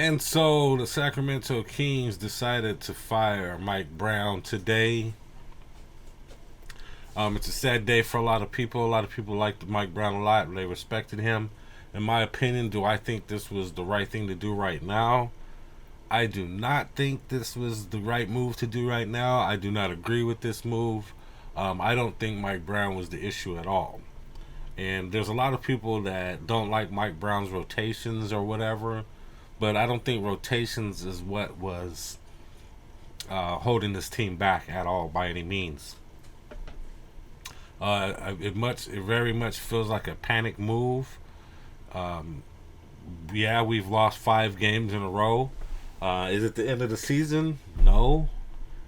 And so the Sacramento Kings decided to fire Mike Brown today. It's a sad day for a lot of people. A lot of people liked Mike Brown a lot. They respected him. In my opinion, do I think this was the right thing to do right now? I do not think this was the right move to do right now. I do not agree with this move. I don't think Mike Brown was the issue at all. And there's a lot of people that don't like Mike Brown's rotations or whatever, but I don't think rotations is what was holding this team back at all by any means. It very much feels like a panic move. Um, yeah, we've lost 5 games in a row. Is it the end of the season? No.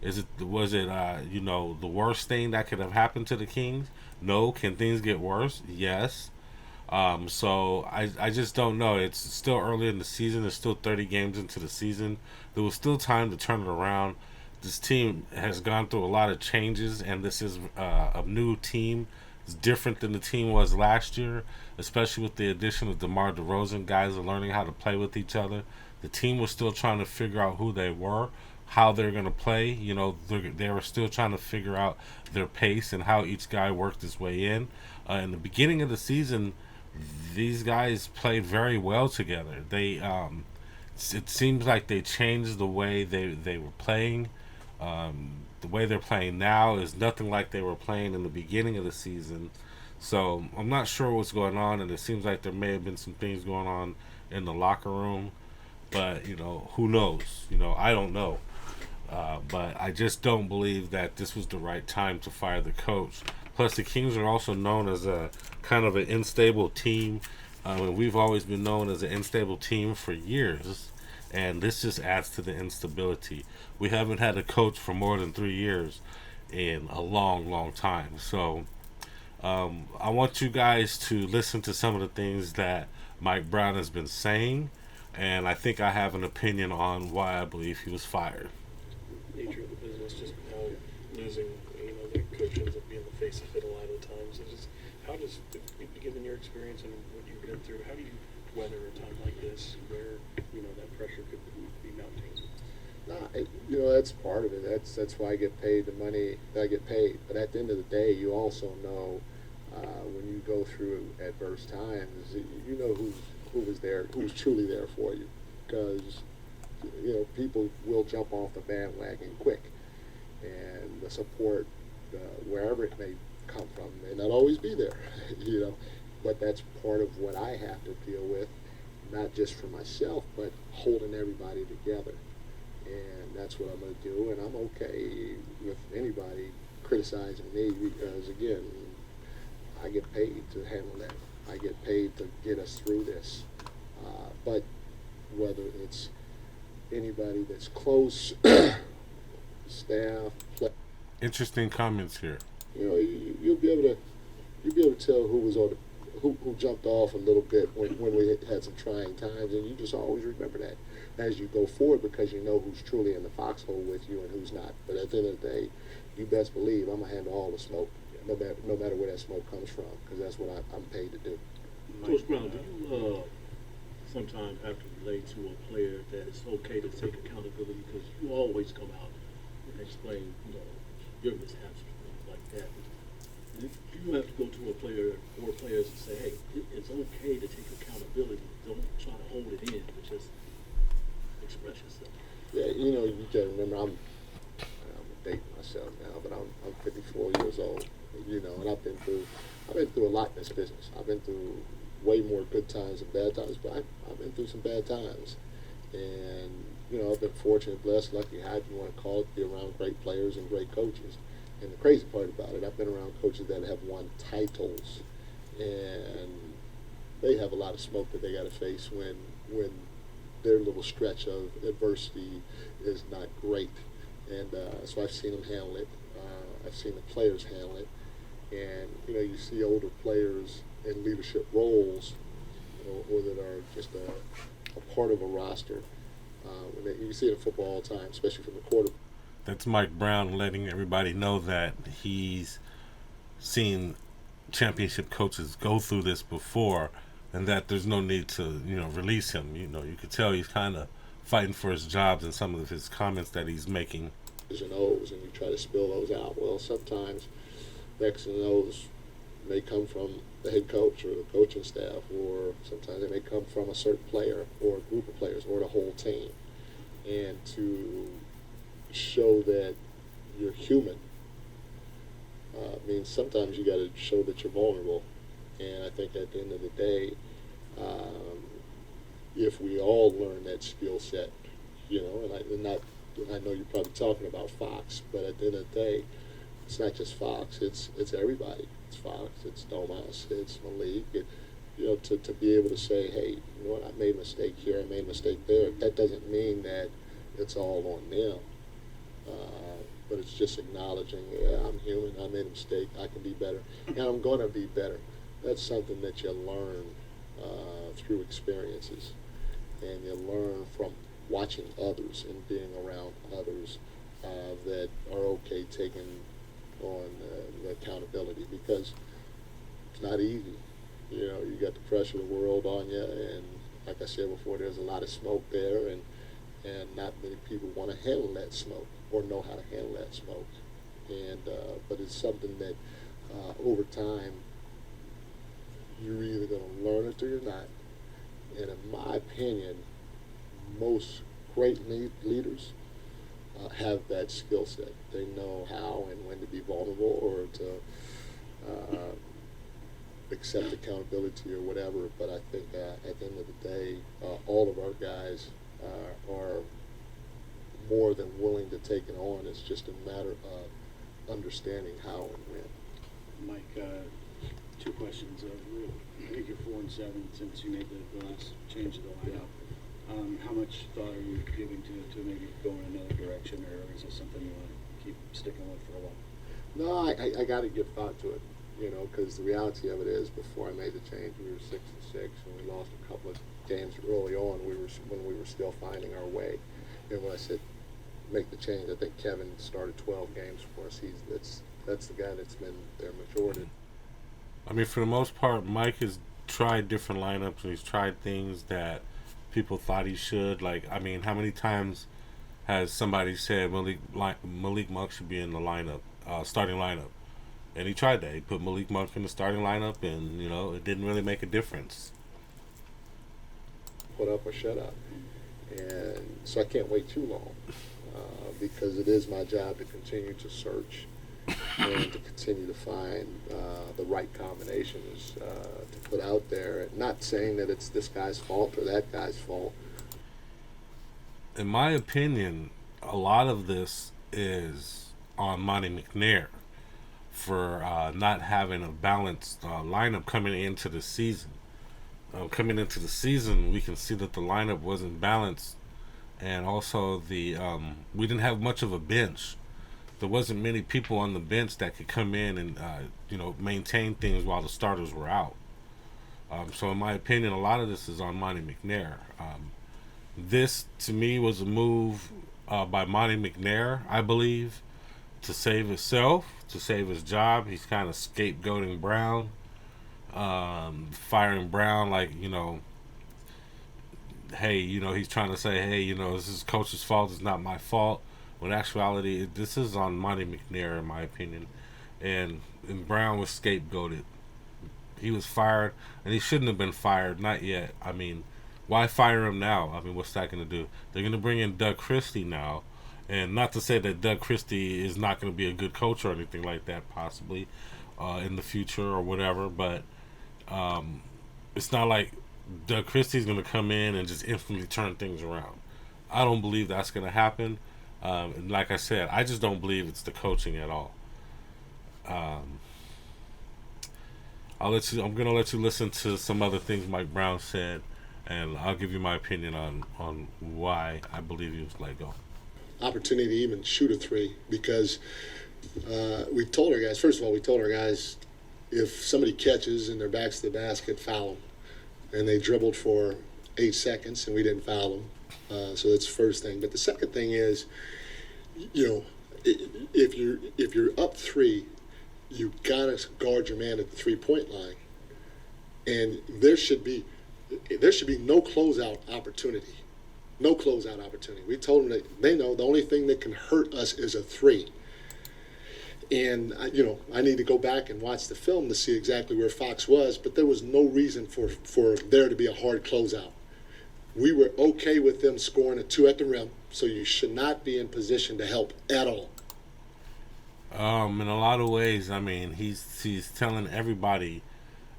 Is it was it the worst thing that could have happened to the Kings? No. Can things get worse? Yes. So I just don't know. It's still early in the season. There's still 30 games into the season. There was still time to turn it around. This team has gone through a lot of changes, and this is a new team. It's different than the team was last year, especially with the addition of DeMar DeRozan. Guys are learning how to play with each other. The team was still trying to figure out who they were, how they're going to play. They were still trying to figure out their pace and how each guy worked his way in. In the beginning of the season, these guys played very well together. It seems like they changed the way they were playing. The way they're playing now is nothing like they were playing in the beginning of the season. So I'm not sure what's going on, and it seems like there may have been some things going on in the locker room. But who knows? I don't know. But I just don't believe that this was the right time to fire the coach. Plus, the Kings are also known as a kind of an unstable team. And we've always been known as an unstable team for years. And this just adds to the instability. We haven't had a coach for more than 3 years in a long, long time. So I want you guys to listen to some of the things that Mike Brown has been saying. And I think I have an opinion on why I believe he was fired. Nature of the business, just how losing, the coach ends up being the face of it a lot of the times. It's just, how does, given your experience and what you've been through, how do you weather a time like this where, that pressure could be mounting? That's part of it. That's why I get paid the money that I get paid. But at the end of the day, you also know when you go through adverse times, you know who was there, who's truly there for you, because people will jump off the bandwagon quick, and the support, wherever it may come from, may not always be there, But that's part of what I have to deal with, not just for myself, but holding everybody together. And that's what I'm going to do, and I'm okay with anybody criticizing me because, again, I get paid to handle that. I get paid to get us through this. But whether it's anybody that's close, staff, play, Interesting comments here. you'll be able to tell who was on the who jumped off a little bit when we had some trying times, and you just always remember that as you go forward because you know who's truly in the foxhole with you and who's not. But at the end of the day, you best believe I'm gonna handle all the smoke, no matter where that smoke comes from, because that's what I'm paid to do. Coach Brown, do you sometimes have to relate to a player that it's okay to take accountability because you always come out and explain, your mishaps and things like that? Do you have to go to a player or players and say, hey, it's okay to take accountability. Don't try to hold it in, but just express yourself. Yeah, you got to remember I'm dating myself now, but I'm 54 years old, and I've been through a lot in this business. I've been through way more good times than bad times, but I've been through some bad times. And, I've been fortunate, blessed, lucky, however you want to call it, to be around great players and great coaches. And the crazy part about it, I've been around coaches that have won titles, and they have a lot of smoke that they got to face when their little stretch of adversity is not great. And so I've seen them handle it. I've seen the players handle it. And, you see older players in leadership roles, or that are just a part of a roster. You see it in football all the time, especially from the quarterback. That's Mike Brown letting everybody know that he's seen championship coaches go through this before, and that there's no need to release him. You could tell he's kind of fighting for his jobs and some of his comments that he's making. And O's, and you try to spill those out. Well, sometimes the X's and O's may come from the head coach or the coaching staff, or sometimes they may come from a certain player or a group of players or the whole team. And to show that you're human means sometimes you got to show that you're vulnerable. And I think at the end of the day, if we all learn that skill set, I know you're probably talking about Fox, but at the end of the day, it's not just Fox. It's everybody. It's Fox. It's Domas. It's Malik. To be able to say, hey, you know what? I made a mistake here. I made a mistake there. That doesn't mean that it's all on them. But it's just acknowledging, yeah, I'm human. I made a mistake. I can be better, and I'm going to be better. That's something that you learn through experiences, and you learn from watching others and being around others that are okay taking on the accountability, because it's not easy. You got the pressure of the world on you, and like I said before, there's a lot of smoke there, and not many people want to handle that smoke or know how to handle that smoke. And but it's something that over time you're either going to learn it or you're not. And in my opinion, most great leaders have that skill set. They know how and when to be vulnerable or to accept accountability or whatever. But I think at the end of the day, all of our guys are more than willing to take it on. It's just a matter of understanding how and when. Mike, two questions. I think you're 4-7 since you made the last change of the lineup. How much thought are you giving to maybe going another direction, or is this something you want to keep sticking with for a while? No, I got to give thought to it, because the reality of it is, before I made the change, we were 6-6, and we lost a couple of games early on. When we were still finding our way, and when I said make the change, I think Kevin started 12 games for us. That's the guy that's been their majority. I mean, for the most part, Mike has tried different lineups, and he's tried things that people thought he should. Like, I mean, how many times has somebody said Malik Monk should be in the lineup, starting lineup? And he tried that. He put Malik Monk in the starting lineup, and, it didn't really make a difference. Put up or shut up. And so I can't wait too long, because it is my job to continue to search and to continue to find the right combinations to put out there. Not saying that it's this guy's fault or that guy's fault. In my opinion, a lot of this is on Monty McNair for not having a balanced lineup coming into the season. Coming into the season, we can see that the lineup wasn't balanced, and also we didn't have much of a bench. There wasn't many people on the bench that could come in and maintain things while the starters were out. So in my opinion, a lot of this is on Monty McNair. This, to me, was a move by Monty McNair, I believe, to save himself, to save his job. He's kind of scapegoating Brown, firing Brown like, hey, he's trying to say, hey, this is coach's fault, it's not my fault. When in actuality, this is on Monty McNair, in my opinion. And Brown was scapegoated. He was fired, and he shouldn't have been fired, not yet. I mean, why fire him now? I mean, what's that going to do? They're going to bring in Doug Christie now. And not to say that Doug Christie is not going to be a good coach or anything like that, possibly, in the future or whatever. But it's not like Doug Christie's going to come in and just instantly turn things around. I don't believe that's going to happen. And like I said, I just don't believe it's the coaching at all. I'm going to let you listen to some other things Mike Brown said, and I'll give you my opinion on why I believe he was let go. Opportunity to even shoot a three, because we told our guys, if somebody catches and their back's to the basket, foul them. And they dribbled for 8 seconds, and we didn't foul them. So that's the first thing. But the second thing is, if you're up 3, you gotta guard your man at the 3-point line, and there should be no closeout opportunity. No closeout opportunity. We told them that they know the only thing that can hurt us is a three. And, I need to go back and watch the film to see exactly where Fox was, but there was no reason for there to be a hard closeout. We were okay with them scoring a two at the rim, so you should not be in position to help at all. In a lot of ways, I mean, he's telling everybody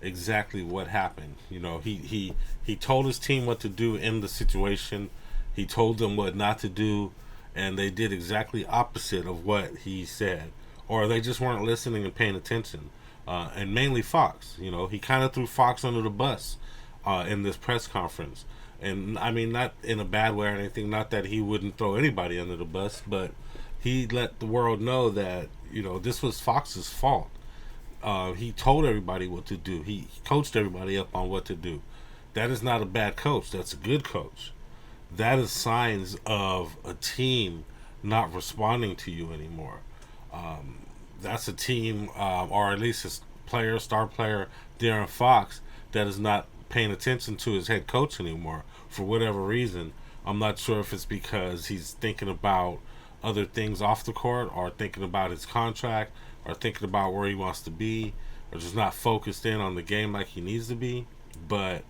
exactly what happened. He told his team what to do in the situation. He told them what not to do, and they did exactly opposite of what he said, or they just weren't listening and paying attention. And mainly Fox. He kind of threw Fox under the bus in this press conference. And I mean, not in a bad way or anything. Not that he wouldn't throw anybody under the bus, but he let the world know that this was Fox's fault. He told everybody what to do. He coached everybody up on what to do. That is not a bad coach. That's a good coach. That is signs of a team not responding to you anymore. That's a team, or at least his star player, De'Aaron Fox, that is not paying attention to his head coach anymore for whatever reason. I'm not sure if it's because he's thinking about other things off the court, or thinking about his contract, or thinking about where he wants to be, or just not focused in on the game like he needs to be. But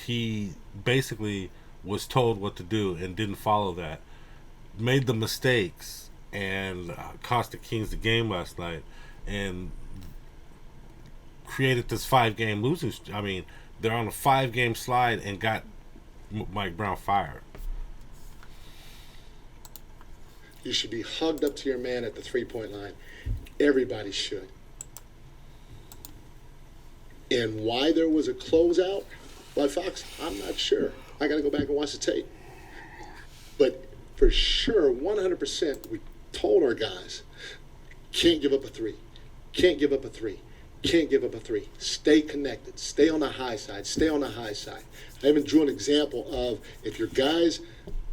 he basically was told what to do and didn't follow that. Made the mistakes and cost the Kings the game last night, and created this 5-game losing. I mean, they're on a 5-game slide and got Mike Brown fired. You should be hugged up to your man at the three-point line. Everybody should. And why there was a closeout by Fox, I'm not sure. I got to go back and watch the tape. But for sure, 100%, we told our guys, can't give up a three. Can't give up a three. Can't give up a three. Stay connected. Stay on the high side. Stay on the high side. I even drew an example of, if your guy's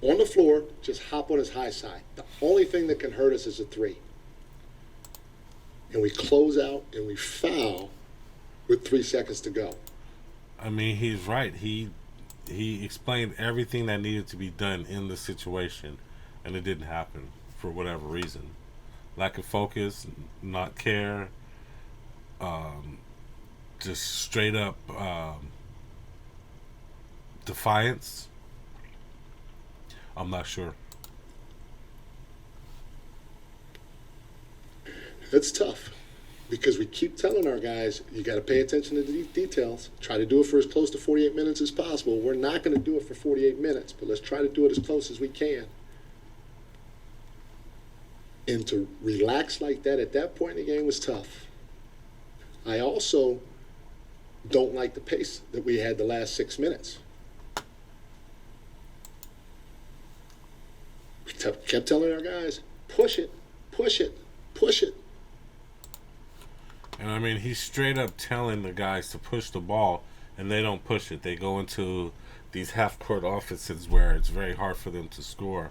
on the floor, just hop on his high side. The only thing that can hurt us is a three. And we close out and we foul with 3 seconds to go. I mean, he's right. He explained everything that needed to be done in the situation, and it didn't happen for whatever reason. Lack of focus, not care, just straight up defiance. I'm not sure. It's tough because we keep telling our guys, you got to pay attention to the details. Try to do it for as close to 48 minutes as possible. We're not going to do it for 48 minutes, but let's try to do it as close as we can. And to relax like that at that point in the game was tough. I also don't like the pace that we had the last 6 minutes. We kept telling our guys, push it, push it, push it. And I mean, he's straight up telling the guys to push the ball, and they don't push it. They go into these half-court offenses where it's very hard for them to score,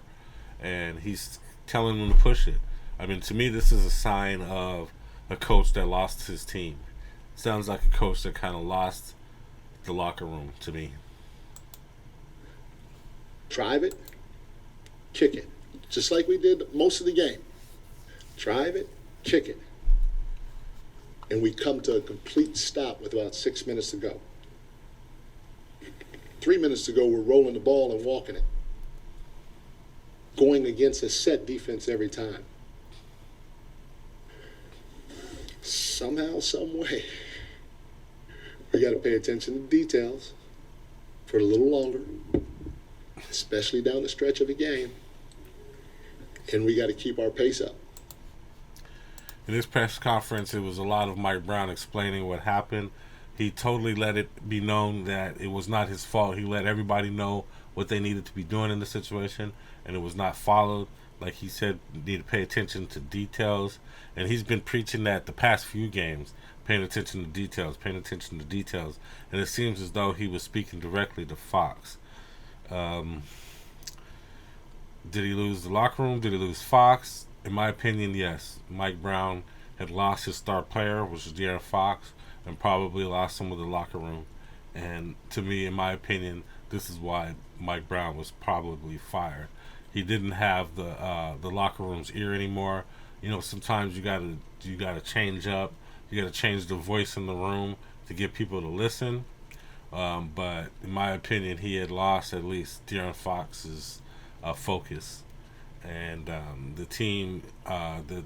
and he's telling them to push it. I mean, to me, this is a sign of a coach that lost his team. Sounds like a coach that kind of lost the locker room to me. Drive it, kick it. Just like we did most of the game. Drive it, kick it. And we come to a complete stop with about 6 minutes to go. 3 minutes to go, we're rolling the ball and walking it. Going against a set defense every time. Somehow, some way, we got to pay attention to details for a little longer, especially down the stretch of the game. And we got to keep our pace up. In this press conference, it was a lot of Mike Brown explaining what happened. He totally let it be known that it was not his fault. He let everybody know what they needed to be doing in the situation, and it was not followed. Like he said, need to pay attention to details. And he's been preaching that the past few games, paying attention to details, paying attention to details. And it seems as though he was speaking directly to Fox. Did he lose the locker room? Did he lose Fox? In my opinion, yes. Mike Brown had lost his star player, which was De'Aaron Fox, and probably lost some of the locker room. And to me, in my opinion, this is why Mike Brown was probably fired. He didn't have the locker room's ear anymore. You know, sometimes you gotta change up. You gotta change the voice in the room to get people to listen. But in my opinion, he had lost at least De'Aaron Fox's focus, and the team, the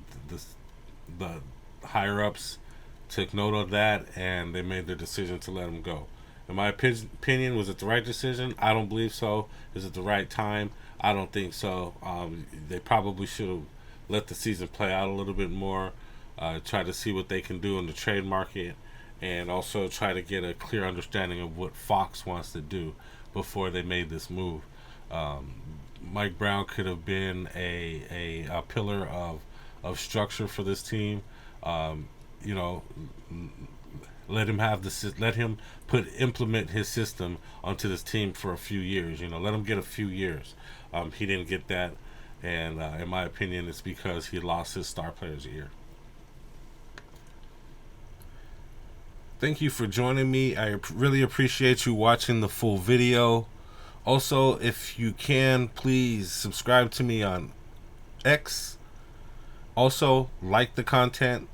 higher ups took note of that, and they made their decision to let him go. In my opinion, was it the right decision? I don't believe so. Is it the right time? I don't think so. They probably should have let the season play out a little bit more, try to see what they can do in the trade market, and also try to get a clear understanding of what Fox wants to do before they made this move. Mike Brown could have been a pillar of structure for this team. You know, let him implement his system onto this team for a few years. You know, let him get a few years. He didn't get that, and in my opinion, it's because he lost his star player's ear. Thank you for joining me. I really appreciate you watching the full video. Also, if you can, please subscribe to me on X. Also, like the content.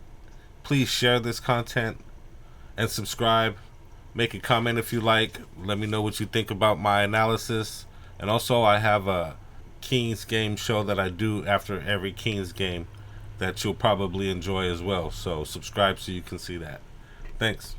Please share this content and subscribe. Make a comment if you like. Let me know what you think about my analysis. And also, I have a Kings game show that I do after every Kings game that you'll probably enjoy as well. So subscribe so you can see that. Thanks.